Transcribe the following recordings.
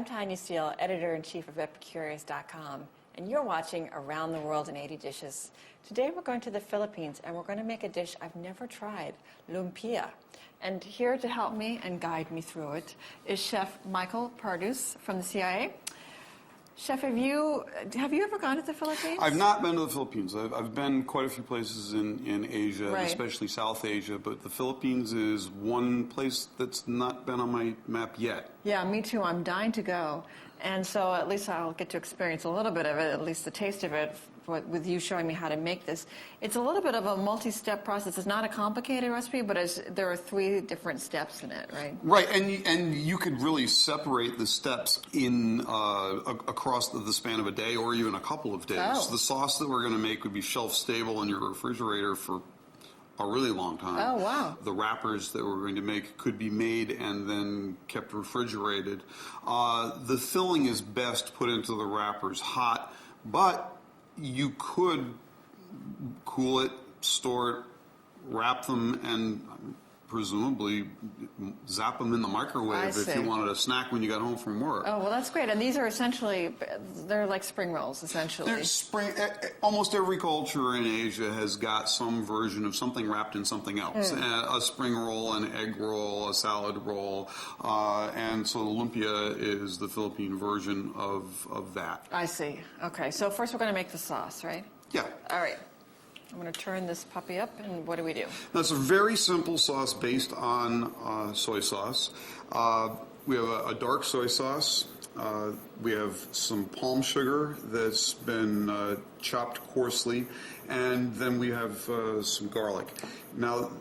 Tanya Steele, editor-in-chief of Epicurious.com, and you're watching Around the World in 80 Dishes. Today we're going to the Philippines, and we're going to make a dish I've never tried, lumpia. And here to help me and guide me through it is Chef Michael Pardus from the CIA. Chef, have you ever gone to the Philippines? I've not been to the Philippines. I've been quite a few places in Asia, right, especially South Asia, but the Philippines is one place that's not been on my map yet. Yeah, me too. I'm dying to go. And so at least I'll get to experience a little bit of it, at least the taste of it, with you showing me how to make this. It's a little bit of a multi-step process. It's not a complicated recipe, but there are 3 different steps in it, right? Right, and you could really separate the steps in across the span of a day or even a couple of days. Oh. The sauce that we're going to make would be shelf-stable in your refrigerator for a really long time. Oh, wow. The wrappers that we're going to make could be made and then kept refrigerated. The filling is best put into the wrappers hot, but you could cool it, store it, wrap them, and presumably zap them in the microwave if you wanted a snack when you got home from work. Oh, well, that's great. And these are essentially, they're like spring rolls, essentially. Almost every culture in Asia has got some version of something wrapped in something else. A spring roll, an egg roll, a salad roll. And so the lumpia is the Philippine version of that. I see. Okay, so first we're going to make the sauce, right? Yeah. All right. I'm going to turn this puppy up, and what do we do? Now, it's a very simple sauce based on soy sauce. We have a dark soy sauce. We have some palm sugar that's been chopped coarsely, and then we have some garlic. Now,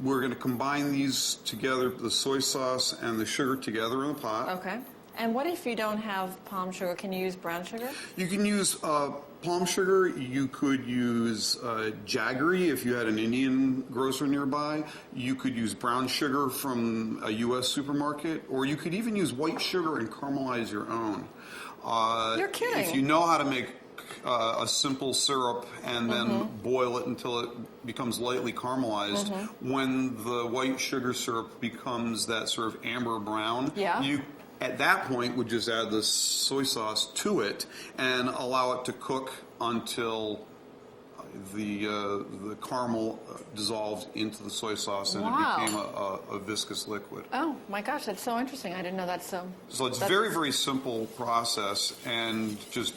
we're going to combine these together, the soy sauce and the sugar together in a pot. Okay. And what if you don't have palm sugar? Can you use brown sugar? You can use palm sugar. You could use jaggery if you had an Indian grocer nearby. You could use brown sugar from a U.S. supermarket, or you could even use white sugar and caramelize your own. You're kidding. If you know how to make a simple syrup and then boil it until it becomes lightly caramelized, when the white sugar syrup becomes that sort of amber brown, you at that point would just add the soy sauce to it and allow it to cook until the caramel dissolved into the soy sauce and it became a viscous liquid. Oh my gosh, that's so interesting. I didn't know that. So it's very, very simple process, and just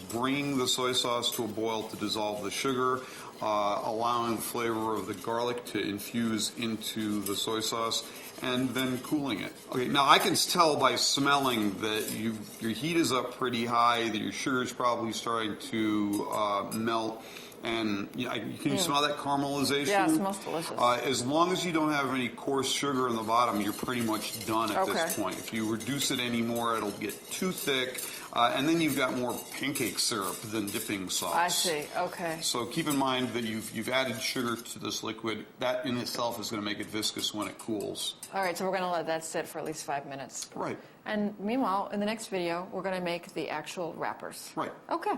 bring the soy sauce to a boil to dissolve the sugar, allowing the flavor of the garlic to infuse into the soy sauce, and then cooling it. Okay, now I can tell by smelling that your heat is up pretty high, that your sugar is probably starting to melt. And can you smell that caramelization? Yeah, it smells delicious. As long as you don't have any coarse sugar in the bottom, you're pretty much done at this point. If you reduce it anymore, it'll get too thick, and then you've got more pancake syrup than dipping sauce. I see. Okay. So keep in mind that you've added sugar to this liquid. That in itself is going to make it viscous when it cools. All right, so we're going to let that sit for at least 5 minutes. Right. And meanwhile, in the next video, we're going to make the actual wrappers. Right. Okay.